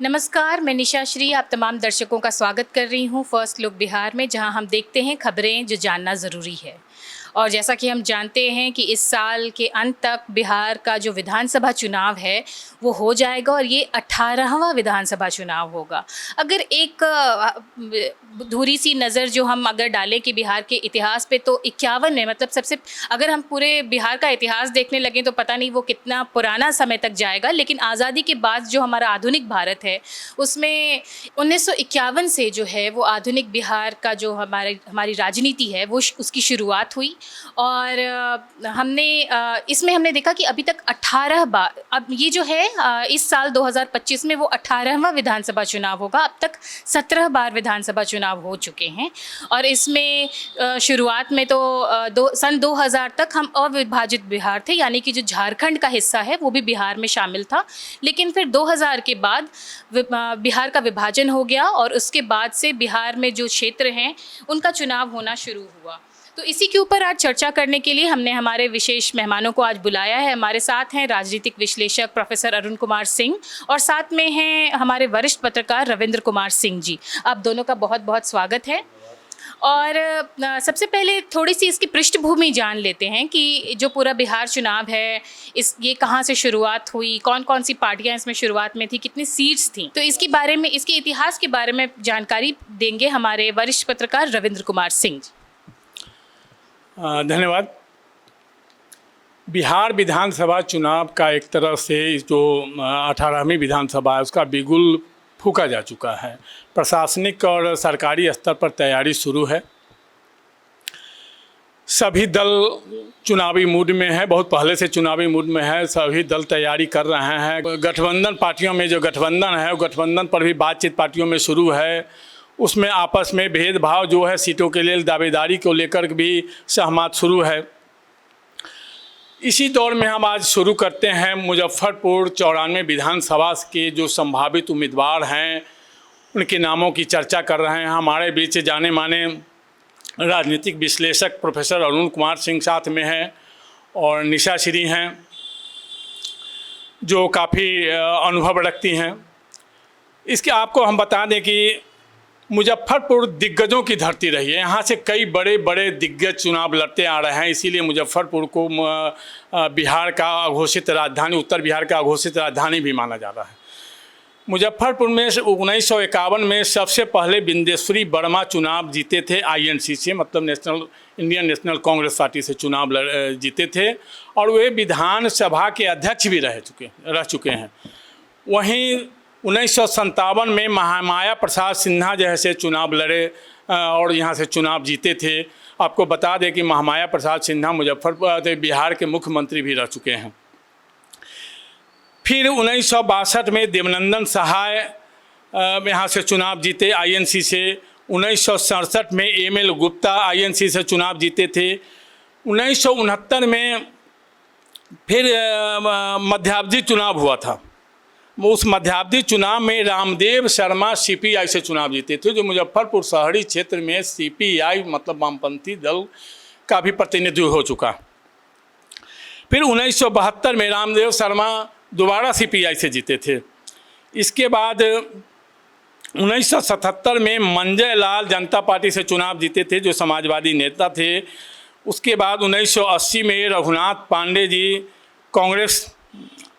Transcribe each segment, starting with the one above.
नमस्कार, मैं निशा श्री आप तमाम दर्शकों का स्वागत कर रही हूँ फर्स्ट लुक बिहार में, जहाँ हम देखते हैं खबरें जो जानना ज़रूरी है। और जैसा कि हम जानते हैं कि इस साल के अंत तक बिहार का जो विधानसभा चुनाव है वो हो जाएगा और ये 18वां विधानसभा चुनाव होगा। अगर एक धूरी सी नज़र जो हम अगर डालें कि बिहार के इतिहास पे, तो 51 में, मतलब सबसे, अगर हम पूरे बिहार का इतिहास देखने लगें तो पता नहीं वो कितना पुराना समय तक जाएगा, लेकिन आज़ादी के बाद जो हमारा आधुनिक भारत है उसमें 1951 से जो है वो आधुनिक बिहार का जो हमारी राजनीति है वो उसकी शुरुआत हुई। और इसमें हमने देखा कि अभी तक 18 बार, अब ये जो है इस साल 2025 में वो 18वां विधानसभा चुनाव होगा। अब तक 17 बार विधानसभा चुनाव हो चुके हैं और इसमें शुरुआत में तो सन 2000 तक हम अविभाजित बिहार थे, यानी कि जो झारखंड का हिस्सा है वो भी बिहार में शामिल था। लेकिन फिर 2000 के बाद बिहार का विभाजन हो गया और उसके बाद से बिहार में जो क्षेत्र हैं उनका चुनाव होना शुरू हुआ। तो इसी के ऊपर आज चर्चा करने के लिए हमने हमारे विशेष मेहमानों को आज बुलाया है। हमारे साथ हैं राजनीतिक विश्लेषक प्रोफेसर अरुण कुमार सिंह और साथ में हैं हमारे वरिष्ठ पत्रकार रविंद्र कुमार सिंह जी। आप दोनों का बहुत बहुत स्वागत है। और सबसे पहले थोड़ी सी इसकी पृष्ठभूमि जान लेते हैं कि जो पूरा बिहार चुनाव है ये कहाँ से शुरुआत हुई, कौन कौन सी पार्टियां इसमें शुरुआत में थी, कितनी सीट्स थी। तो इसके बारे में, इसके इतिहास के बारे में जानकारी देंगे हमारे वरिष्ठ पत्रकार रविंद्र कुमार सिंह जी। धन्यवाद। बिहार विधानसभा चुनाव का एक तरह से जो 18वीं विधानसभा है उसका बिगुल फूंका जा चुका है। प्रशासनिक और सरकारी स्तर पर तैयारी शुरू है। सभी दल चुनावी मूड में है, बहुत पहले से चुनावी मूड में है। सभी दल तैयारी कर रहे हैं। गठबंधन पार्टियों में जो गठबंधन है वो गठबंधन पर भी बातचीत पार्टियों में शुरू है। उसमें आपस में भेदभाव जो है सीटों के लिए दावेदारी को लेकर भी सहमत शुरू है। इसी दौर में हम आज शुरू करते हैं मुजफ्फरपुर 94 विधानसभा के जो संभावित उम्मीदवार हैं उनके नामों की चर्चा कर रहे हैं। हमारे बीच जाने माने राजनीतिक विश्लेषक प्रोफेसर अरुण कुमार सिंह साथ में हैं और निशा श्री हैं जो काफ़ी अनुभव रखती हैं। इसके आपको हम बता दें कि मुजफ्फरपुर दिग्गजों की धरती रही है। यहाँ से कई बड़े बड़े दिग्गज चुनाव लड़ते आ रहे हैं, इसीलिए मुजफ्फरपुर को बिहार का अघोषित राजधानी, उत्तर बिहार का अघोषित राजधानी भी माना जा रहा है। मुजफ्फरपुर में 1951 में सबसे पहले बिंदेश्वरी वर्मा चुनाव जीते थे INC से, मतलब इंडियन नेशनल कांग्रेस पार्टी से चुनाव जीते थे और वे विधानसभा के अध्यक्ष भी रह चुके हैं। वहीं 1957 में महामाया प्रसाद सिन्हा जैसे चुनाव लड़े और यहाँ से चुनाव जीते थे। आपको बता दें कि महामाया प्रसाद सिन्हा मुजफ्फरपुर बिहार के मुख्यमंत्री भी रह चुके हैं। फिर 1962 में देवनंदन सहाय यहाँ से चुनाव जीते INC से। 1967 में ML गुप्ता INC से चुनाव जीते थे। 1969 में फिर मध्यावधि चुनाव हुआ था। उस मध्यावधि चुनाव में रामदेव शर्मा CPI से चुनाव जीते थे, जो मुजफ्फरपुर शहरी क्षेत्र में CPI मतलब वामपंथी दल का भी प्रतिनिधित्व हो चुका। फिर 1972 में रामदेव शर्मा दोबारा CPI से जीते थे। इसके बाद 1977 में मंजय लाल जनता पार्टी से चुनाव जीते थे, जो समाजवादी नेता थे। उसके बाद 1980 में रघुनाथ पांडे जी कांग्रेस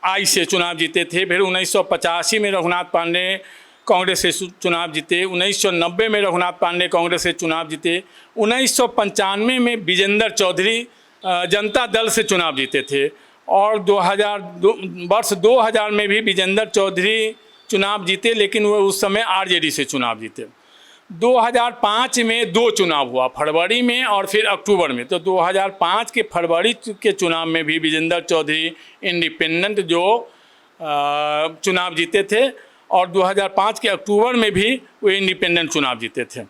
I से चुनाव जीते थे। फिर 1985 में रघुनाथ पांडे कांग्रेस से चुनाव जीते। 1990 में रघुनाथ पांडे कांग्रेस से चुनाव जीते। 1995 में विजेंद्र चौधरी जनता दल से चुनाव जीते थे और 2000 में भी विजेंद्र चौधरी चुनाव जीते, लेकिन वो उस समय RJD से चुनाव जीते। 2005 में 2 चुनाव हुआ, फरवरी में और फिर अक्टूबर में। तो 2005 के फरवरी के चुनाव में भी विजेंद्र चौधरी इंडिपेंडेंट जो चुनाव जीते थे और 2005 के अक्टूबर में भी वो इंडिपेंडेंट चुनाव जीते थे।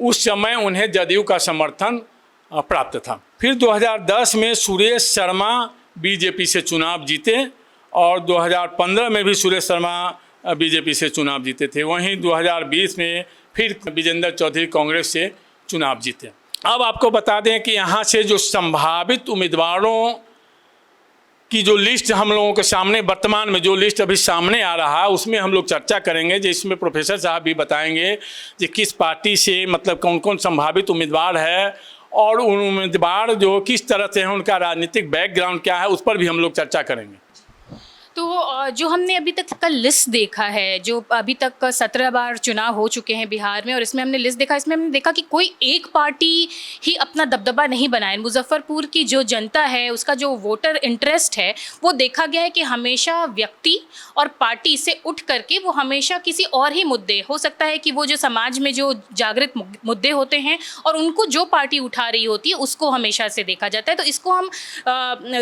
उस समय उन्हें जदयू का समर्थन प्राप्त था। फिर 2010 में सुरेश शर्मा BJP से चुनाव जीते और 2015 में भी सुरेश शर्मा BJP से चुनाव जीते थे। वहीं 2020 में फिर विजेंद्र चौधरी कांग्रेस से चुनाव जीते। अब आपको बता दें कि यहाँ से जो संभावित उम्मीदवारों की जो लिस्ट हम लोगों के सामने वर्तमान में जो लिस्ट अभी सामने आ रहा है उसमें हम लोग चर्चा करेंगे, जिसमें प्रोफेसर साहब भी बताएंगे कि किस पार्टी से मतलब कौन कौन संभावित उम्मीदवार है और उन उम्मीदवार जो किस तरह से हैं, उनका राजनीतिक बैकग्राउंड क्या है, उस पर भी हम लोग चर्चा करेंगे। तो जो हमने अभी तक का लिस्ट देखा है, जो अभी तक 17 बार चुनाव हो चुके हैं बिहार में, और इसमें हमने लिस्ट देखा, इसमें हमने देखा कि कोई एक पार्टी ही अपना दबदबा नहीं बनाए। मुजफ्फरपुर की जो जनता है, उसका जो वोटर इंटरेस्ट है, वो देखा गया है कि हमेशा व्यक्ति और पार्टी से उठ करके वो हमेशा किसी और ही मुद्दे, हो सकता है कि वो जो समाज में जो जागृत मुद्दे होते हैं और उनको जो पार्टी उठा रही होती है उसको हमेशा से देखा जाता है। तो इसको हम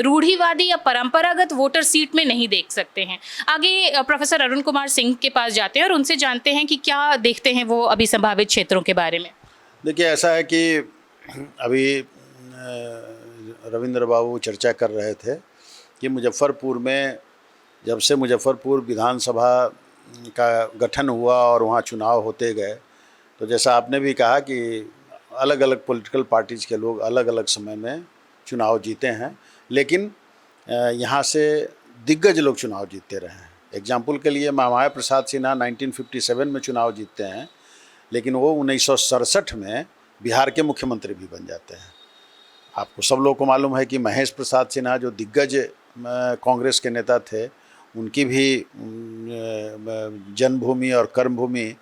रूढ़िवादी या परंपरागत वोटर सीट में नहीं देख सकते हैं। आगे प्रोफेसर अरुण कुमार सिंह के पास जाते हैं और उनसे जानते हैं कि क्या देखते हैं वो अभी संभावित क्षेत्रों के बारे में। देखिए, ऐसा है कि अभी रविंद्र बाबू चर्चा कर रहे थे कि मुजफ्फरपुर में जब से मुजफ्फरपुर विधानसभा का गठन हुआ और वहाँ चुनाव होते गए, तो जैसा आपने भी कहा कि अलग अलग पॉलिटिकल पार्टीज़ के लोग अलग अलग समय में चुनाव जीते हैं, लेकिन यहाँ से दिग्गज लोग चुनाव जीतते रहे हैं। एग्जाम्पल के लिए महामाया प्रसाद सिन्हा 1957 में चुनाव जीतते हैं, लेकिन वो 1967 में बिहार के मुख्यमंत्री भी बन जाते हैं। आपको सब लोग को मालूम है कि महेश प्रसाद सिन्हा जो दिग्गज कांग्रेस के नेता थे, उनकी भी जन्मभूमि और कर्मभूमि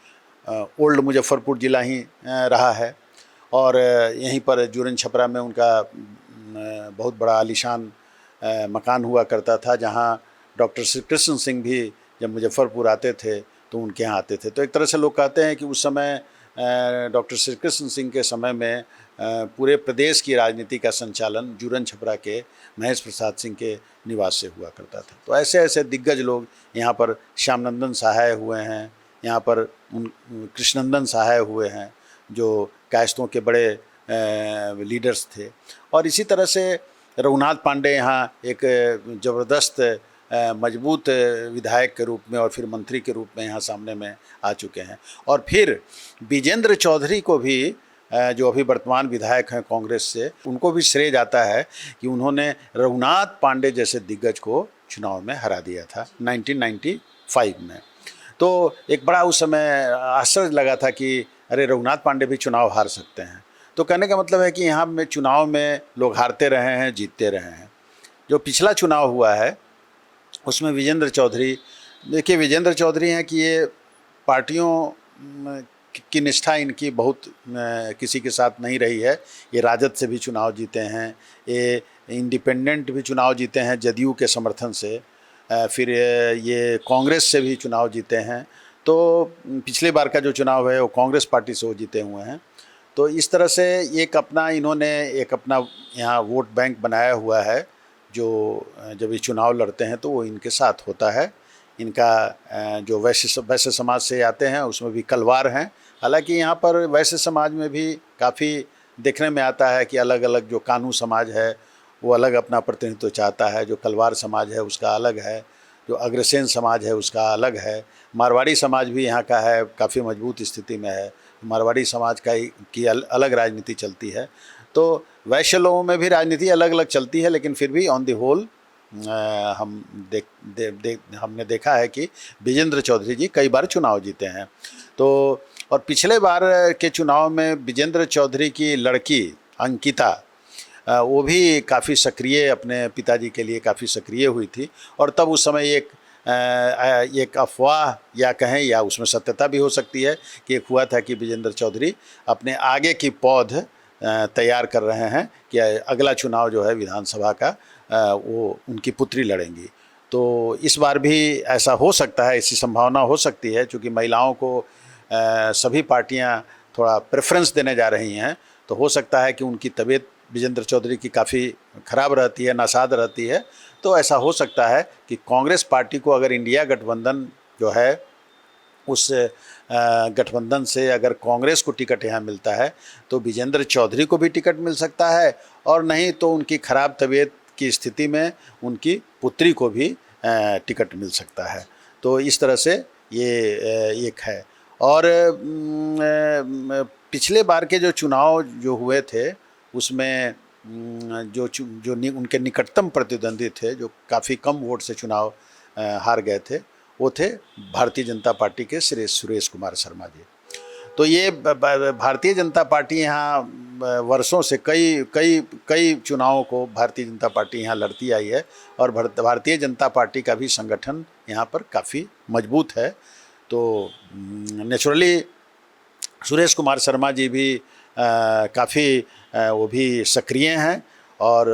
ओल्ड मुजफ्फरपुर जिला ही रहा है, और यहीं पर जुरन छपरा में उनका बहुत बड़ा आलीशान मकान हुआ करता था, जहाँ डॉक्टर श्री कृष्ण सिंह भी जब मुजफ्फरपुर आते थे तो उनके यहाँ आते थे। तो एक तरह से लोग कहते हैं कि उस समय डॉक्टर श्री कृष्ण सिंह के समय में पूरे प्रदेश की राजनीति का संचालन जुरन छपरा के महेश प्रसाद सिंह के निवास से हुआ करता था। तो ऐसे ऐसे दिग्गज लोग यहाँ पर श्यामनंदन सहाय हुए हैं, यहाँ पर कृष्णनंदन सहाय हुए हैं जो कायस्थों के बड़े लीडर्स थे, और इसी तरह से रघुनाथ पांडे यहाँ एक ज़बरदस्त मजबूत विधायक के रूप में और फिर मंत्री के रूप में यहाँ सामने में आ चुके हैं। और फिर विजेंद्र चौधरी को भी जो अभी वर्तमान विधायक हैं कांग्रेस से, उनको भी श्रेय जाता है कि उन्होंने रघुनाथ पांडे जैसे दिग्गज को चुनाव में हरा दिया था 1995 में। तो एक बड़ा उस समय आश्चर्य लगा था कि अरे रघुनाथ पांडे भी चुनाव हार सकते हैं। तो कहने का मतलब है कि यहाँ में चुनाव में लोग हारते रहे हैं, जीतते रहे हैं। जो पिछला चुनाव हुआ है उसमें विजेंद्र चौधरी, देखिए विजेंद्र चौधरी हैं कि ये पार्टियों की निष्ठा इनकी बहुत किसी के साथ नहीं रही है। ये राजद से भी चुनाव जीते हैं, ये इंडिपेंडेंट भी चुनाव जीते हैं जदयू के समर्थन से, फिर ये कांग्रेस से भी चुनाव जीते हैं। तो पिछले बार का जो चुनाव है वो कांग्रेस पार्टी से वो जीते हुए हैं। तो इस तरह से इन्होंने एक अपना यहाँ वोट बैंक बनाया हुआ है, जो जब ये चुनाव लड़ते हैं तो वो इनके साथ होता है। इनका जो वैश्य समाज से आते हैं उसमें भी कलवार हैं। हालांकि यहाँ पर वैश्य समाज में भी काफ़ी देखने में आता है कि अलग अलग जो कानू समाज है वो अलग अपना प्रतिनिधित्व चाहता है, जो कलवार समाज है उसका अलग है, जो अग्रसेन समाज है उसका अलग है। मारवाड़ी समाज भी यहाँ का है, काफ़ी मजबूत स्थिति में है। मारवाड़ी समाज की अलग राजनीति चलती है। तो वैश्य लोगों में भी राजनीति अलग अलग चलती है, लेकिन फिर भी ऑन द होल हमने देखा है कि विजेंद्र चौधरी जी कई बार चुनाव जीते हैं। तो और पिछले बार के चुनाव में विजेंद्र चौधरी की लड़की अंकिता, वो भी काफ़ी सक्रिय, अपने पिताजी के लिए काफ़ी सक्रिय हुई थी। और तब उस समय एक अफवाह या कहें या उसमें सत्यता भी हो सकती है कि एक हुआ था कि विजेंद्र चौधरी अपने आगे की पौध तैयार कर रहे हैं कि अगला चुनाव जो है विधानसभा का वो उनकी पुत्री लड़ेंगी। तो इस बार भी ऐसा हो सकता है, ऐसी संभावना हो सकती है, क्योंकि महिलाओं को सभी पार्टियां थोड़ा प्रेफरेंस देने जा रही हैं। तो हो सकता है कि उनकी तबीयत विजेंद्र चौधरी की काफ़ी ख़राब रहती है, नासाज रहती है। तो ऐसा हो सकता है कि कांग्रेस पार्टी को अगर इंडिया गठबंधन जो है उस गठबंधन से अगर कांग्रेस को टिकट यहाँ मिलता है तो विजेंद्र चौधरी को भी टिकट मिल सकता है, और नहीं तो उनकी ख़राब तबीयत की स्थिति में उनकी पुत्री को भी टिकट मिल सकता है। तो इस तरह से ये एक है। और पिछले बार के जो चुनाव जो हुए थे उसमें उनके निकटतम प्रतिद्वंदी थे, जो काफ़ी कम वोट से चुनाव हार गए थे, वो थे भारतीय जनता पार्टी के श्री सुरेश कुमार शर्मा जी। तो ये भारतीय जनता पार्टी यहाँ वर्षों से कई चुनावों को भारतीय जनता पार्टी यहाँ लड़ती आई है, और भारतीय जनता पार्टी का भी संगठन यहाँ पर काफ़ी मजबूत है। तो नेचुरली सुरेश कुमार शर्मा जी भी काफ़ी वो भी सक्रिय हैं, और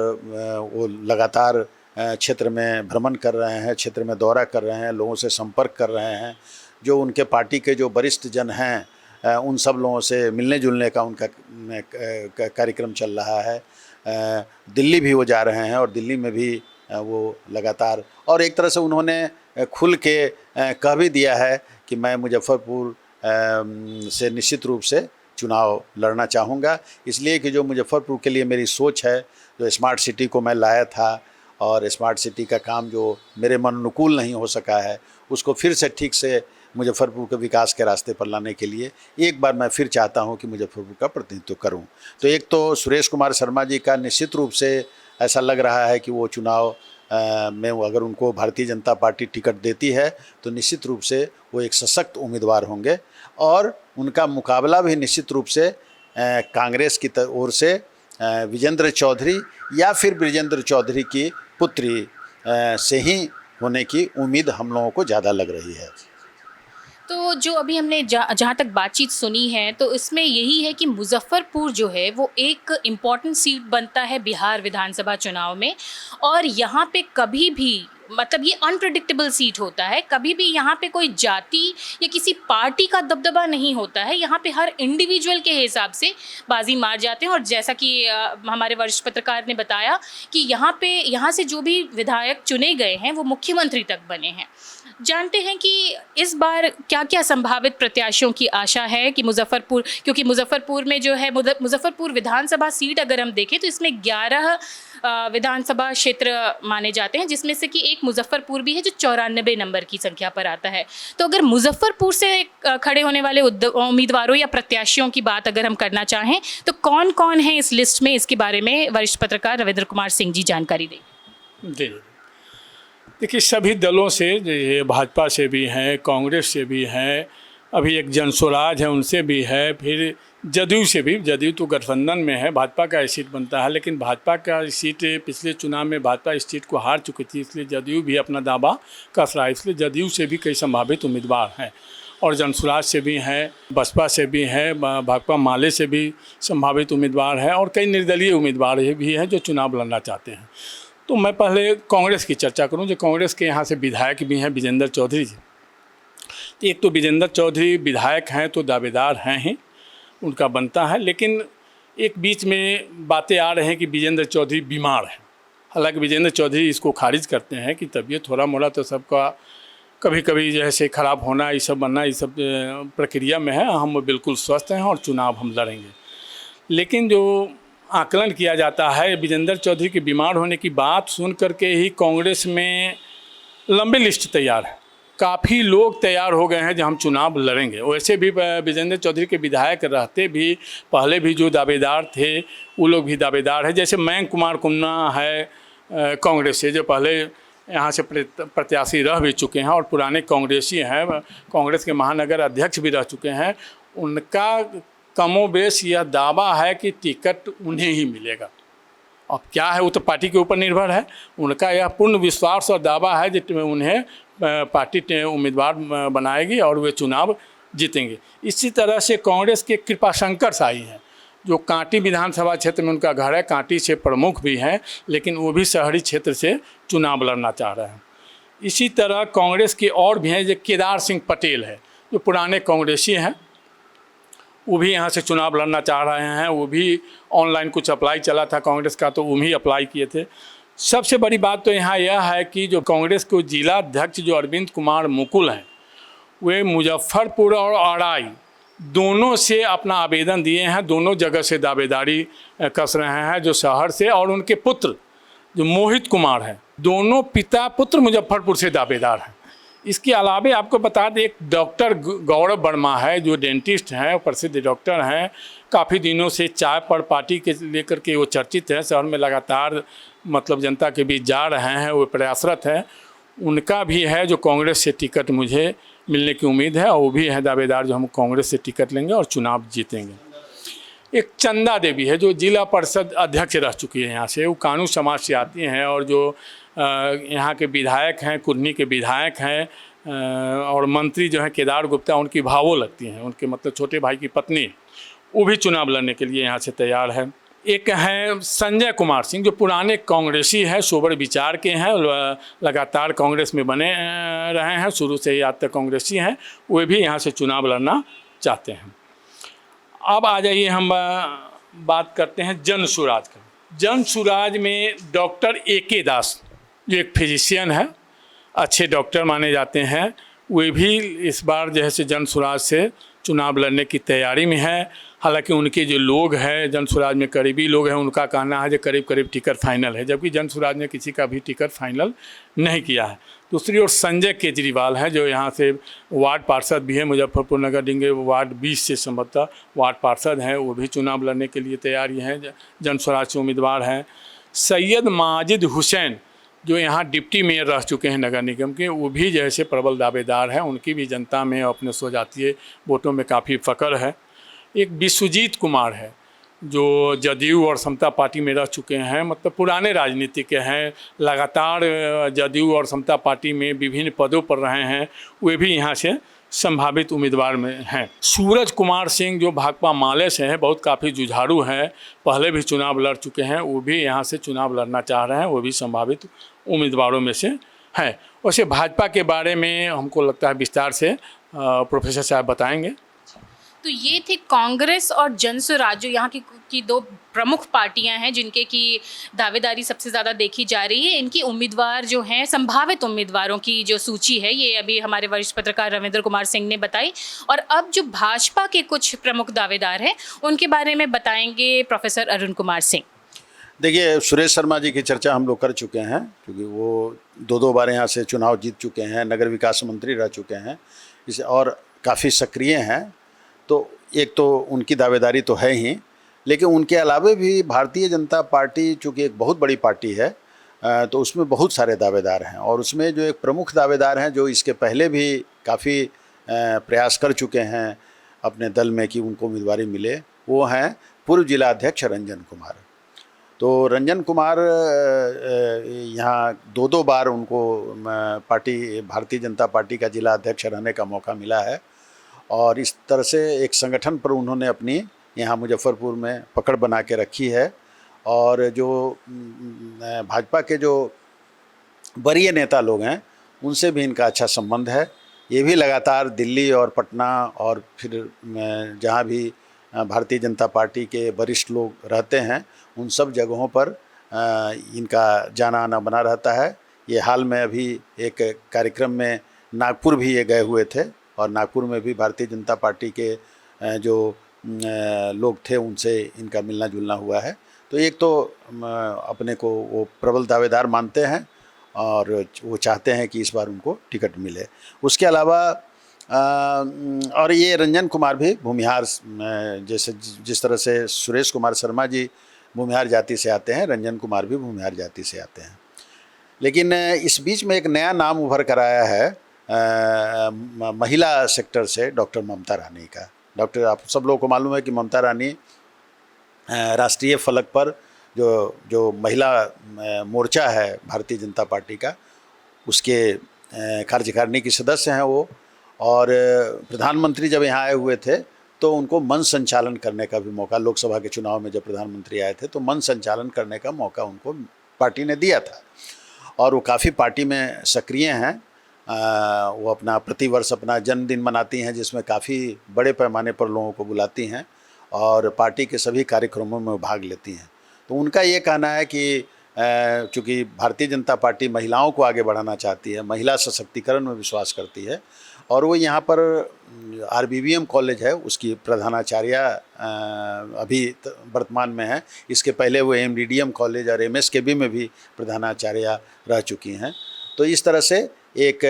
वो लगातार क्षेत्र में भ्रमण कर रहे हैं, क्षेत्र में दौरा कर रहे हैं, लोगों से संपर्क कर रहे हैं। जो उनके पार्टी के जो वरिष्ठ जन हैं, उन सब लोगों से मिलने जुलने का उनका कार्यक्रम चल रहा है। दिल्ली भी वो जा रहे हैं, और दिल्ली में भी वो लगातार, और एक तरह से उन्होंने खुल के कह भी दिया है कि मैं मुजफ्फरपुर से निश्चित रूप से चुनाव लड़ना चाहूँगा, इसलिए कि जो मुजफ्फरपुर के लिए मेरी सोच है, जो स्मार्ट सिटी को मैं लाया था, और स्मार्ट सिटी का काम जो मेरे मन अनुकूल नहीं हो सका है, उसको फिर से ठीक से मुजफ्फरपुर के विकास के रास्ते पर लाने के लिए एक बार मैं फिर चाहता हूं कि मुजफ्फरपुर का प्रतिनिधित्व करूं। तो एक तो सुरेश कुमार शर्मा जी का निश्चित रूप से ऐसा लग रहा है कि वो चुनाव में अगर उनको भारतीय जनता पार्टी टिकट देती है तो निश्चित रूप से वो एक सशक्त उम्मीदवार होंगे, और उनका मुकाबला भी निश्चित रूप से कांग्रेस की ओर से विजेंद्र चौधरी या फिर ब्रिजेंद्र चौधरी की पुत्री से ही होने की उम्मीद हम लोगों को ज़्यादा लग रही है। तो जो अभी हमने जहाँ तक बातचीत सुनी है, तो इसमें यही है कि मुजफ्फरपुर जो है वो एक इम्पॉर्टेंट सीट बनता है बिहार विधानसभा चुनाव में, और यहाँ पे कभी भी मतलब ये अनप्रेडिक्टेबल सीट होता है, कभी भी यहाँ पे कोई जाति या किसी पार्टी का दबदबा नहीं होता है। यहाँ पे हर इंडिविजुअल के हिसाब से बाजी मार जाते हैं, और जैसा कि हमारे वरिष्ठ पत्रकार ने बताया कि यहाँ से जो भी विधायक चुने गए हैं वो मुख्यमंत्री तक बने हैं। जानते हैं कि इस बार क्या क्या संभावित प्रत्याशियों की आशा है कि मुजफ्फरपुर, क्योंकि मुजफ्फरपुर में जो है मुजफ्फरपुर विधानसभा सीट अगर हम देखें तो इसमें 11 विधानसभा क्षेत्र माने जाते हैं, जिसमें से कि एक मुजफ्फरपुर भी है जो 94 नंबर की संख्या पर आता है। तो अगर मुजफ्फरपुर से खड़े होने वाले उम्मीदवारों या प्रत्याशियों की बात अगर हम करना चाहें तो कौन कौन है इस लिस्ट में, इसके बारे में वरिष्ठ पत्रकार रविंद्र कुमार सिंह जी जानकारी दें। जी देखिए, सभी दलों से, भाजपा से भी हैं, कांग्रेस से भी हैं, अभी एक जनस्वराज है उनसे भी है, फिर जदयू से भी। जदयू तो गठबंधन में है, भाजपा का सीट बनता है, लेकिन भाजपा का सीट पिछले चुनाव में भाजपा इस सीट को हार चुकी थी, इसलिए जदयू भी अपना दावा कस रहा है। इसलिए जदयू से भी कई संभावित उम्मीदवार हैं, और जनस्वराज से भी हैं, बसपा से भी हैं, भाकपा माले से भी संभावित उम्मीदवार हैं, और कई निर्दलीय उम्मीदवार भी हैं जो चुनाव लड़ना चाहते हैं। तो मैं पहले कांग्रेस की चर्चा करूं, जो कांग्रेस के यहाँ से विधायक भी हैं विजेंद्र चौधरी जी। एक तो विजेंद्र चौधरी विधायक हैं तो दावेदार हैं ही, उनका बनता है, लेकिन एक बीच में बातें आ रहे हैं कि विजेंद्र चौधरी बीमार हैं। हालांकि विजेंद्र चौधरी इसको खारिज करते हैं कि तबीयत थोड़ा मोड़ा तो सबका कभी कभी जैसे ख़राब होना, ये सब बनना, ये सब प्रक्रिया में है, हम बिल्कुल स्वस्थ हैं और चुनाव हम लड़ेंगे। लेकिन जो आकलन किया जाता है विजेंद्र चौधरी के बीमार होने की बात सुन करके ही कांग्रेस में लंबी लिस्ट तैयार है, काफ़ी लोग तैयार हो गए हैं जो हम चुनाव लड़ेंगे। वैसे भी विजेंद्र चौधरी के विधायक रहते भी पहले भी जो दावेदार थे वो लोग भी दावेदार हैं। जैसे मयंक कुमार कुन्ना है कांग्रेस से, जो पहले यहाँ से प्रत्याशी रह भी चुके हैं और पुराने कांग्रेसी हैं, कांग्रेस के महानगर अध्यक्ष भी रह चुके हैं। उनका कमोबेश यह दावा है कि टिकट उन्हें ही मिलेगा। अब क्या है वो तो पार्टी के ऊपर निर्भर है। उनका यह पूर्ण विश्वास और दावा है कि उन्हें पार्टी उम्मीदवार बनाएगी और वे चुनाव जीतेंगे। इसी तरह से कांग्रेस के कृपाशंकर शाही हैं, जो कांटी विधानसभा क्षेत्र में उनका घर है, कांटी से प्रमुख भी हैं, लेकिन वो भी शहरी क्षेत्र से चुनाव लड़ना चाह रहे हैं। इसी तरह कांग्रेस के और भी हैं, जो केदार सिंह पटेल है, जो पुराने कांग्रेसी हैं, वो भी यहाँ से चुनाव लड़ना चाह रहे हैं। वो भी ऑनलाइन कुछ अप्लाई चला था कांग्रेस का, तो वो भी अप्लाई किए थे। सबसे बड़ी बात तो यहाँ यह है कि जो कांग्रेस के जिला अध्यक्ष जो अरविंद कुमार मुकुल हैं, वे मुजफ्फरपुर और अराई दोनों से अपना आवेदन दिए हैं, दोनों जगह से दावेदारी कस रहे हैं, जो शहर से, और उनके पुत्र जो मोहित कुमार हैं, दोनों पिता पुत्र मुजफ्फरपुर से दावेदार हैं। इसके अलावा आपको बता दें, एक डॉक्टर गौरव वर्मा है जो डेंटिस्ट हैं, प्रसिद्ध डॉक्टर हैं, काफ़ी दिनों से चाय पर पार्टी के लेकर के वो चर्चित हैं, शहर में लगातार मतलब जनता के बीच जा रहे हैं, वो प्रयासरत है। उनका भी है जो कांग्रेस से टिकट मुझे मिलने की उम्मीद है, और वो भी है दावेदार जो हम कांग्रेस से टिकट लेंगे और चुनाव जीतेंगे। एक चंदा देवी है जो जिला परिषद अध्यक्ष रह चुकी है यहाँ से, वो कानू समाज से आती हैं, और जो यहाँ के विधायक हैं, कुर्नी के विधायक हैं, और मंत्री जो हैं केदार गुप्ता, उनकी भावो लगती हैं, उनके मतलब छोटे भाई की पत्नी, वो भी चुनाव लड़ने के लिए यहाँ से तैयार है। एक हैं संजय कुमार सिंह जो पुराने कांग्रेसी हैं, सोबर विचार के हैं, लगातार कांग्रेस में बने रहे हैं, शुरू से ही आज तक कांग्रेसी हैं, वे भी यहाँ से चुनाव लड़ना चाहते हैं। अब आ जाइए, हम बात करते हैं जन सुराज का। जन सुराज में डॉक्टर A.K. दास जो एक फिजिशियन है, अच्छे डॉक्टर माने जाते हैं, वे भी इस बार जो है से जन सुराज से चुनाव लड़ने की तैयारी में है। हालांकि उनके जो लोग हैं जन सुराज में करीबी लोग हैं, उनका कहना है जो करीब करीब टिकट फाइनल है, जबकि जन सुराज ने किसी का भी टिकट फाइनल नहीं किया है। दूसरी ओर संजय केजरीवाल हैं जो यहाँ से वार्ड पार्षद भी हैं, मुजफ्फरपुर नगर डिंगे वार्ड 20 से संभवतः वार्ड पार्षद हैं, वो भी चुनाव लड़ने के लिए तैयारी हैं, जन स्वराज से उम्मीदवार हैं। सैयद माजिद हुसैन जो यहाँ डिप्टी मेयर रह चुके हैं नगर निगम के, वो भी जैसे प्रबल दावेदार हैं, उनकी भी जनता में अपने स्वजातीय वोटों में काफ़ी फ़क्र है। एक विश्वजीत कुमार है जो जदयू और समता पार्टी में रह चुके हैं, मतलब पुराने राजनीतिक हैं, लगातार जदयू और समता पार्टी में विभिन्न पदों पर रहे हैं, वे भी यहाँ से संभावित उम्मीदवार में हैं। सूरज कुमार सिंह जो भाकपा माले से हैं, बहुत काफ़ी जुझारू हैं, पहले भी चुनाव लड़ चुके हैं, वो भी यहाँ से चुनाव लड़ना चाह रहे हैं, वो भी संभावित उम्मीदवारों में से हैं। वैसे भाजपा के बारे में हमको लगता है विस्तार से प्रोफेसर साहब बताएंगे। तो ये थे कांग्रेस और जन स्वराज जो यहाँ की दो प्रमुख पार्टियां हैं जिनके की दावेदारी सबसे ज़्यादा देखी जा रही है। इनकी उम्मीदवार जो हैं, संभावित उम्मीदवारों की जो सूची है, ये अभी हमारे वरिष्ठ पत्रकार रविंद्र कुमार सिंह ने बताई। और अब जो भाजपा के कुछ प्रमुख दावेदार हैं उनके बारे में बताएंगे प्रोफेसर अरुण कुमार सिंह। देखिए, सुरेश शर्मा जी की चर्चा हम लोग कर चुके हैं, क्योंकि वो दो बार यहाँ से चुनाव जीत चुके हैं, नगर विकास मंत्री रह चुके हैं इसे, और काफ़ी सक्रिय हैं। तो एक तो उनकी दावेदारी तो है ही, लेकिन उनके अलावा भी भारतीय जनता पार्टी चूँकि एक बहुत बड़ी पार्टी है, तो उसमें बहुत सारे दावेदार हैं, और उसमें जो एक प्रमुख दावेदार हैं जो इसके पहले भी काफ़ी प्रयास कर चुके हैं अपने दल में कि उनको उम्मीदवारी मिले, वो हैं पूर्व जिला अध्यक्ष रंजन कुमार। तो रंजन कुमार यहाँ दो बार उनको पार्टी भारतीय जनता पार्टी का जिला अध्यक्ष रहने का मौका मिला है, और इस तरह से एक संगठन पर उन्होंने अपनी यहाँ मुजफ्फरपुर में पकड़ बना के रखी है। और जो भाजपा के जो वरीय नेता लोग हैं उनसे भी इनका अच्छा संबंध है। ये भी लगातार दिल्ली और पटना और फिर जहाँ भी भारतीय जनता पार्टी के वरिष्ठ लोग रहते हैं उन सब जगहों पर इनका जाना आना बना रहता है। ये हाल में अभी एक कार्यक्रम में नागपुर भी ये गए हुए थे, और नागपुर में भी भारतीय जनता पार्टी के जो लोग थे उनसे इनका मिलना जुलना हुआ है। तो एक तो अपने को वो प्रबल दावेदार मानते हैं और वो चाहते हैं कि इस बार उनको टिकट मिले। उसके अलावा और ये रंजन कुमार भी भूमिहार, जैसे जिस तरह से सुरेश कुमार शर्मा जी भूमिहार जाति से आते हैं, रंजन कुमार भी भूमिहार जाति से आते हैं। लेकिन इस बीच में एक नया नाम उभर कर आया है महिला सेक्टर से, डॉक्टर ममता रानी का। डॉक्टर, आप सब लोगों को मालूम है कि ममता रानी राष्ट्रीय फलक पर जो महिला मोर्चा है भारतीय जनता पार्टी का, उसके कार्यकारिणी की सदस्य हैं वो। और प्रधानमंत्री जब यहाँ आए हुए थे तो उनको मंच संचालन करने का भी मौका, लोकसभा के चुनाव में जब प्रधानमंत्री आए थे तो मंच संचालन करने का मौका उनको पार्टी ने दिया था, और वो काफ़ी पार्टी में सक्रिय हैं। वो अपना प्रतिवर्ष अपना जन्मदिन मनाती हैं, जिसमें काफ़ी बड़े पैमाने पर लोगों को बुलाती हैं और पार्टी के सभी कार्यक्रमों में भाग लेती हैं। तो उनका ये कहना है कि चूँकि भारतीय जनता पार्टी महिलाओं को आगे बढ़ाना चाहती है, महिला सशक्तिकरण में विश्वास करती है, और वो यहाँ पर RBVM कॉलेज है उसकी प्रधानाचार्य अभी वर्तमान में है। इसके पहले वो MDDM कॉलेज और MSKB में भी प्रधानाचार्य रह चुकी हैं। तो इस तरह से एक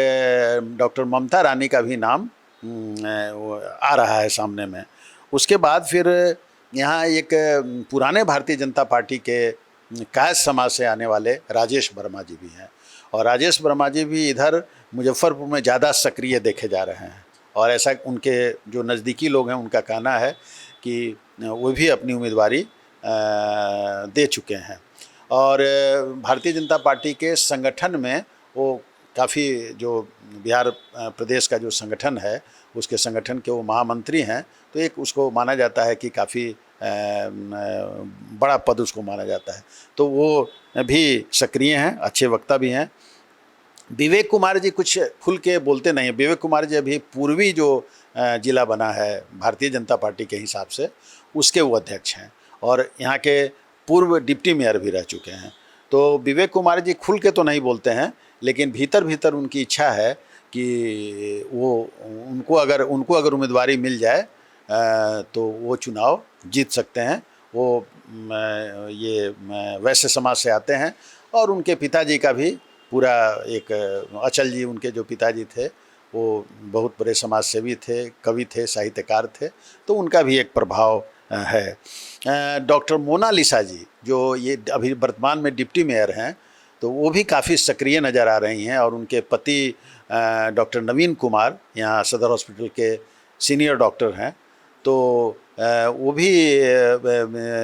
डॉक्टर ममता रानी का भी नाम वो आ रहा है सामने में। उसके बाद फिर यहाँ एक पुराने भारतीय जनता पार्टी के कायस्थ समाज से आने वाले राजेश वर्मा जी भी हैं, और राजेश वर्मा जी भी इधर मुजफ्फरपुर में ज़्यादा सक्रिय देखे जा रहे हैं, और ऐसा उनके जो नज़दीकी लोग हैं उनका कहना है कि वो भी अपनी उम्मीदवारी दे चुके हैं। और भारतीय जनता पार्टी के संगठन में वो काफ़ी, जो बिहार प्रदेश का जो संगठन है उसके संगठन के वो महामंत्री हैं, तो एक उसको माना जाता है कि काफ़ी बड़ा पद उसको माना जाता है, तो वो भी सक्रिय हैं, अच्छे वक्ता भी हैं। विवेक कुमार जी कुछ खुल के बोलते नहीं हैं। विवेक कुमार जी अभी पूर्वी जो जिला बना है भारतीय जनता पार्टी के हिसाब से, उसके वो अध्यक्ष हैं और यहाँ के पूर्व डिप्टी मेयर भी रह चुके हैं। तो विवेक कुमार जी खुल के तो नहीं बोलते हैं, लेकिन भीतर भीतर उनकी इच्छा है कि वो उनको अगर उम्मीदवारी मिल जाए तो वो चुनाव जीत सकते हैं। वो ये वैश्य समाज से आते हैं, और उनके पिताजी का भी पूरा एक अचल जी, उनके जो पिताजी थे वो बहुत बड़े समाज सेवी थे, कवि थे, साहित्यकार थे, तो उनका भी एक प्रभाव है। डॉक्टर मोनालिसा जी जो ये अभी वर्तमान में डिप्टी मेयर हैं, तो वो भी काफ़ी सक्रिय नज़र आ रही हैं, और उनके पति डॉक्टर नवीन कुमार यहाँ सदर हॉस्पिटल के सीनियर डॉक्टर हैं, तो वो भी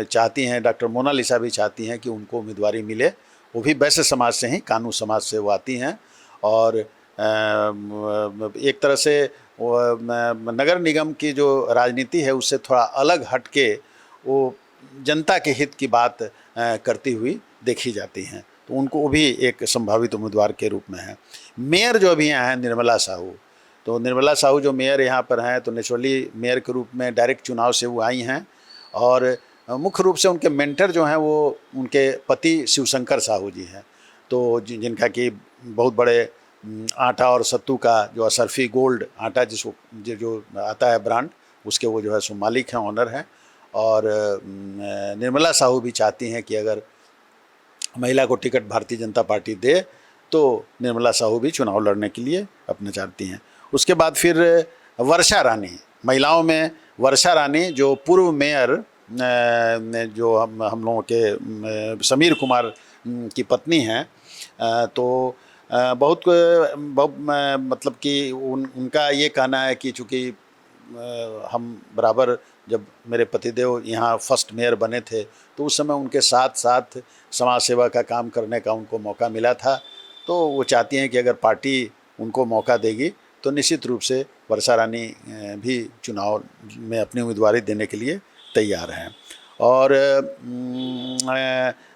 चाहती हैं, डॉक्टर मोनालिसा भी चाहती हैं कि उनको उम्मीदवारी मिले। वो भी वैश्य समाज से ही, कानू समाज से वो आती हैं, और एक तरह से नगर निगम की जो राजनीति है उससे थोड़ा अलग हट के वो जनता के हित की बात करती हुई देखी जाती हैं, तो उनको भी एक संभावित उम्मीदवार के रूप में है। मेयर जो अभी यहाँ हैं निर्मला साहू, तो निर्मला साहू जो मेयर यहाँ पर हैं, तो नेचुरली मेयर के रूप में डायरेक्ट चुनाव से वो आई हैं, और मुख्य रूप से उनके मेंटर जो हैं वो उनके पति शिवशंकर साहू जी हैं, तो जिनका कि बहुत बड़े आटा और सत्तू का जो असरफी गोल्ड आटा जिसको जो आता है ब्रांड, उसके वो जो है सो मालिक हैं, ऑनर हैं। और निर्मला साहू भी चाहती हैं कि अगर महिला को टिकट भारतीय जनता पार्टी दे तो निर्मला साहू भी चुनाव लड़ने के लिए अपना चाहती हैं। उसके बाद फिर वर्षा रानी, महिलाओं में वर्षा रानी जो पूर्व मेयर जो हम लोगों के समीर कुमार की पत्नी हैं, तो बहुत मतलब कि उनका ये कहना है कि चूँकि हम बराबर जब मेरे पतिदेव यहाँ फर्स्ट मेयर बने थे तो उस समय उनके साथ साथ समाज सेवा का काम करने का उनको मौका मिला था, तो वो चाहती हैं कि अगर पार्टी उनको मौका देगी तो निश्चित रूप से वर्षा रानी भी चुनाव में अपनी उम्मीदवारी देने के लिए तैयार हैं। और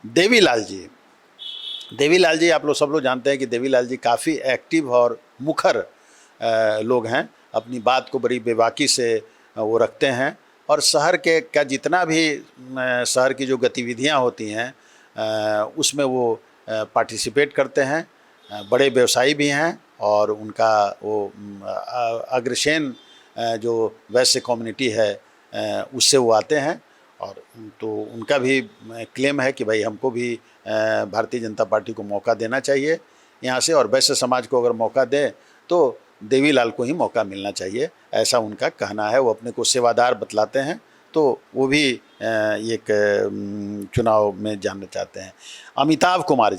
देवीलाल जी आप लोग सब लोग जानते हैं कि देवीलाल जी काफ़ी एक्टिव और मुखर लोग हैं, अपनी बात को बड़ी बेबाकी से वो रखते हैं, और शहर के का जितना भी शहर की जो गतिविधियां होती हैं उसमें वो पार्टिसिपेट करते हैं। बड़े व्यवसायी भी हैं, और उनका वो अग्रसेन जो वैश्य कम्युनिटी है उससे वो आते हैं, और तो उनका भी क्लेम है कि भाई हमको भी भारतीय जनता पार्टी को मौका देना चाहिए यहाँ से, और वैश्य समाज को अगर मौका दें तो देवीलाल को ही मौका मिलना चाहिए, ऐसा उनका कहना है। वो अपने को सेवादार बतलाते हैं, तो वो भी एक चुनाव में जानना चाहते हैं। अमिताभ कुमार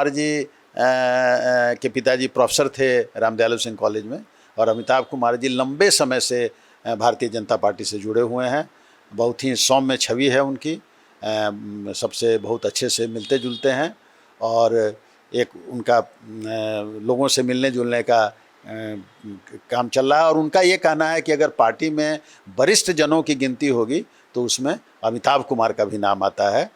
जी के पिताजी प्रोफेसर थे रामदयालु सिंह कॉलेज में, और अमिताभ कुमार जी लंबे समय से भारतीय जनता पार्टी से जुड़े हुए हैं। बहुत ही सौम्य छवि है उनकी, सबसे बहुत अच्छे से मिलते जुलते हैं, और एक उनका लोगों से मिलने जुलने का काम चल रहा है। और उनका ये कहना है कि अगर पार्टी में वरिष्ठ जनों की गिनती होगी तो उसमें अमिताभ कुमार का भी नाम आता है,